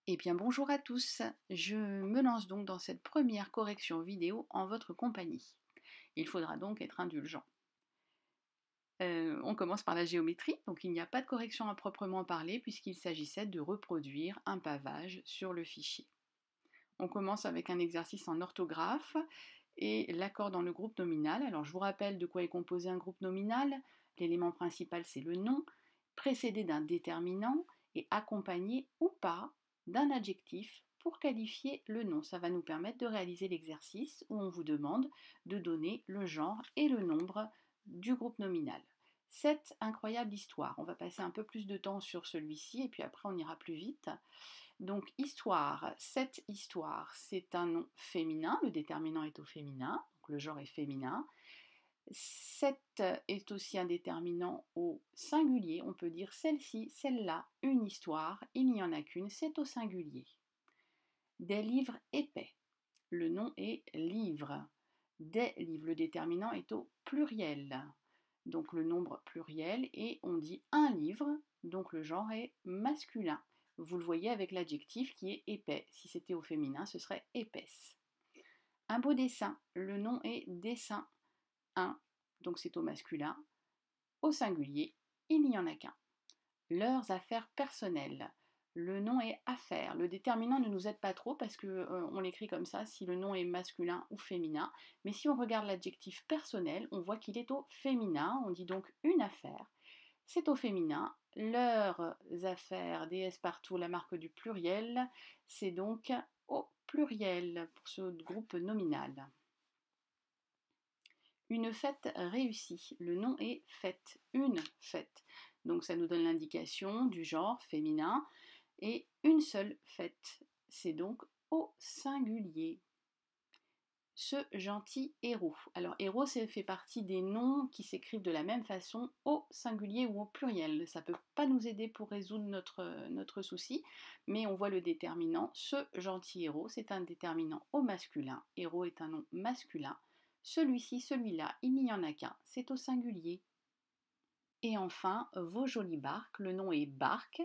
Eh bien bonjour à tous, je me lance donc dans cette première correction vidéo en votre compagnie. Il faudra donc être indulgent. On commence par la géométrie, donc il n'y a pas de correction à proprement parler puisqu'il s'agissait de reproduire un pavage sur le fichier. On commence avec un exercice en orthographe et l'accord dans le groupe nominal. Alors je vous rappelle de quoi est composé un groupe nominal. L'élément principal c'est le nom, précédé d'un déterminant et accompagné ou pas d'un adjectif pour qualifier le nom. Ça va nous permettre de réaliser l'exercice où on vous demande de donner le genre et le nombre du groupe nominal. Cette incroyable histoire, on va passer un peu plus de temps sur celui-ci et puis après on ira plus vite. Donc histoire, cette histoire, c'est un nom féminin, le déterminant est au féminin, donc le genre est féminin. Cette est aussi un déterminant au singulier, on peut dire celle-ci, celle-là, une histoire, il n'y en a qu'une, c'est au singulier. Des livres épais, le nom est livre. Des livres, le déterminant est au pluriel, donc le nombre pluriel, et on dit un livre, donc le genre est masculin. Vous le voyez avec l'adjectif qui est épais. Si c'était au féminin, ce serait épaisse. Un beau dessin, le nom est dessin 1, donc c'est au masculin. Au singulier, il n'y en a qu'un. Leurs affaires personnelles, le nom est affaire. Le déterminant ne nous aide pas trop parce qu'on l'écrit comme ça si le nom est masculin ou féminin. Mais si on regarde l'adjectif personnel, on voit qu'il est au féminin. On dit donc une affaire. C'est au féminin. Leurs affaires, DS partout, la marque du pluriel, c'est donc au pluriel pour ce groupe nominal. Une fête réussie. Le nom est fête, une fête. Donc ça nous donne l'indication du genre féminin. Et une seule fête. C'est donc au singulier. Ce gentil héros. Alors héros, ça fait partie des noms qui s'écrivent de la même façon au singulier ou au pluriel. Ça ne peut pas nous aider pour résoudre notre souci, mais on voit le déterminant. Ce gentil héros, c'est un déterminant au masculin. Héros est un nom masculin. Celui-ci, celui-là, il n'y en a qu'un, c'est au singulier. Et enfin, vos jolies barques, le nom est barque.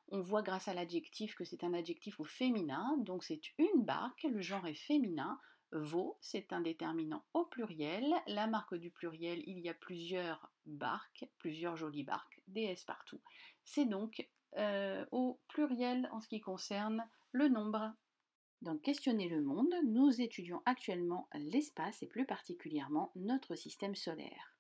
On voit grâce à l'adjectif que c'est un adjectif au féminin, donc c'est une barque, le genre est féminin. Vos, c'est un déterminant au pluriel. La marque du pluriel, il y a plusieurs barques, plusieurs jolies barques, des S partout. C'est donc au pluriel en ce qui concerne le nombre. Dans Questionner le monde, nous étudions actuellement l'espace et plus particulièrement notre système solaire.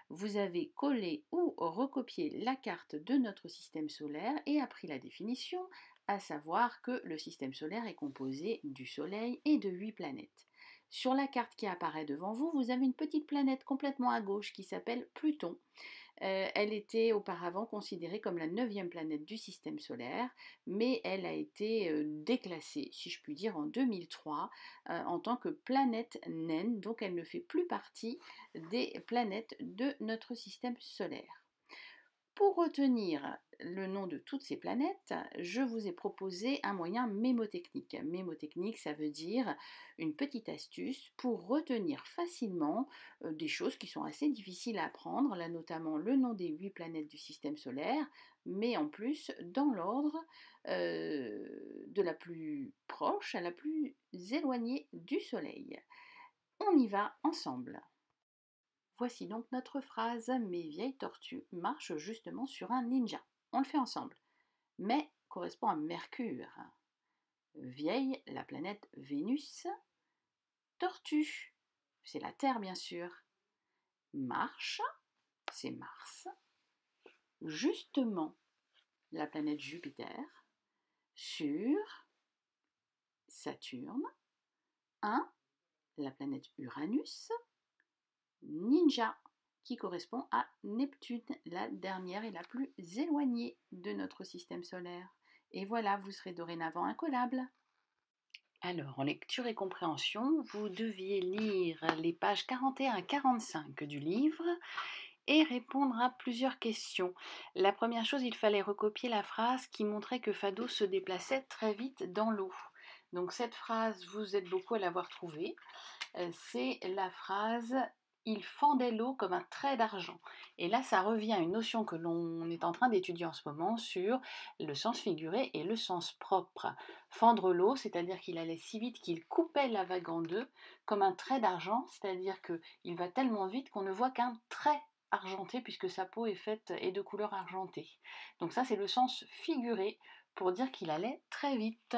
Vous avez collé ou recopié la carte de notre système solaire et appris la définition, à savoir que le système solaire est composé du Soleil et de 8 planètes. Sur la carte qui apparaît devant vous, vous avez une petite planète complètement à gauche qui s'appelle Pluton. Elle était auparavant considérée comme la 9e planète du système solaire, mais elle a été déclassée, si je puis dire, en 2003 en tant que planète naine, donc elle ne fait plus partie des planètes de notre système solaire. Pour retenir le nom de toutes ces planètes, je vous ai proposé un moyen mémotechnique. Mémotechnique, ça veut dire une petite astuce pour retenir facilement des choses qui sont assez difficiles à apprendre, là notamment le nom des 8 planètes du système solaire, mais en plus dans l'ordre de la plus proche à la plus éloignée du Soleil. On y va ensemble. Voici donc notre phrase. Mes vieilles tortues marchent justement sur un ninja. On le fait ensemble. Mais correspond à Mercure. Vieille, la planète Vénus. Tortue, c'est la Terre bien sûr. Marche, c'est Mars. Justement, la planète Jupiter. Sur Saturne. Un, la planète Uranus. Ninja, qui correspond à Neptune, la dernière et la plus éloignée de notre système solaire. Et voilà, vous serez dorénavant incollable. Alors, en lecture et compréhension, vous deviez lire les pages 41 à 45 du livre et répondre à plusieurs questions. La première chose, il fallait recopier la phrase qui montrait que Fado se déplaçait très vite dans l'eau. Donc cette phrase, vous êtes beaucoup à l'avoir trouvée. C'est la phrase il fendait l'eau comme un trait d'argent. Et là, ça revient à une notion que l'on est en train d'étudier en ce moment sur le sens figuré et le sens propre. Fendre l'eau, c'est-à-dire qu'il allait si vite qu'il coupait la vague en deux, comme un trait d'argent, c'est-à-dire qu'il va tellement vite qu'on ne voit qu'un trait argenté puisque sa peau est de couleur argentée. Donc ça, c'est le sens figuré pour dire qu'il allait très vite.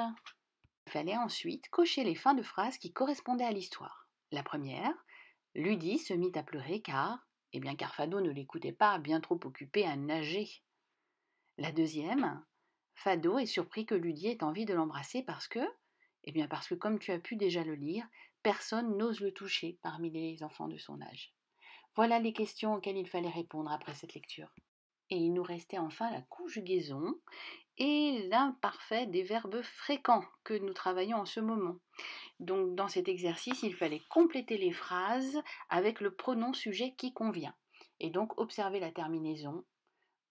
Il fallait ensuite cocher les fins de phrases qui correspondaient à l'histoire. La première, Lydie se mit à pleurer car Fado ne l'écoutait pas, bien trop occupé à nager. La deuxième, Fado est surpris que Lydie ait envie de l'embrasser parce que comme tu as pu déjà le lire, personne n'ose le toucher parmi les enfants de son âge. Voilà les questions auxquelles il fallait répondre après cette lecture. Et il nous restait enfin la conjugaison et l'imparfait des verbes fréquents que nous travaillons en ce moment. Donc dans cet exercice, il fallait compléter les phrases avec le pronom sujet qui convient. Et donc observer la terminaison,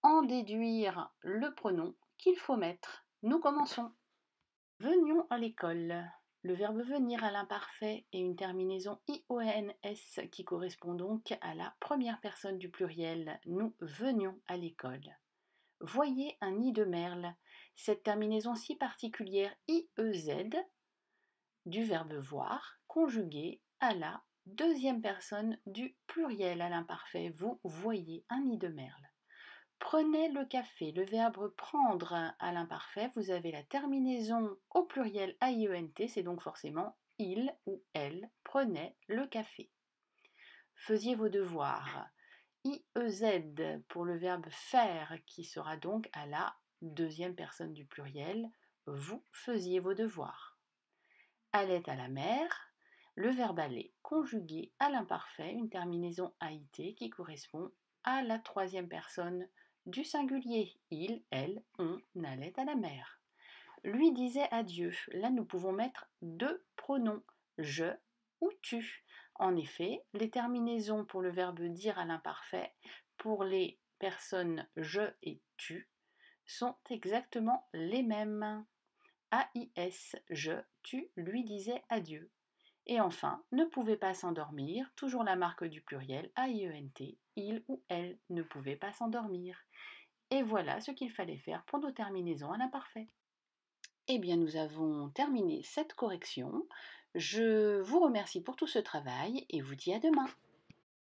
en déduire le pronom qu'il faut mettre. Nous commençons. Venions à l'école. Le verbe venir à l'imparfait est une terminaison IONS qui correspond donc à la première personne du pluriel. Nous venions à l'école. Voyez un nid de merle. Cette terminaison si particulière IEZ du verbe voir conjugué à la deuxième personne du pluriel à l'imparfait. Vous voyez un nid de merle. Prenez le café. Le verbe prendre à l'imparfait, vous avez la terminaison au pluriel AIENT, c'est donc forcément il ou elle prenait le café. Faisiez vos devoirs. IEZ pour le verbe faire qui sera donc à la deuxième personne du pluriel. Vous faisiez vos devoirs. Allait à la mer. Le verbe aller conjugué à l'imparfait, une terminaison AIT qui correspond à la troisième personne du singulier. Il, elle, on allait à la mer. Lui disait adieu. Là, nous pouvons mettre deux pronoms, je ou tu. En effet, les terminaisons pour le verbe dire à l'imparfait, pour les personnes je et tu, sont exactement les mêmes. AIS, je, tu lui disais adieu. Et enfin, ne pouvait pas s'endormir, toujours la marque du pluriel, AIENT, il ou elle ne pouvait pas s'endormir. Et voilà ce qu'il fallait faire pour nos terminaisons à l'imparfait. Eh bien, nous avons terminé cette correction. Je vous remercie pour tout ce travail et vous dis à demain.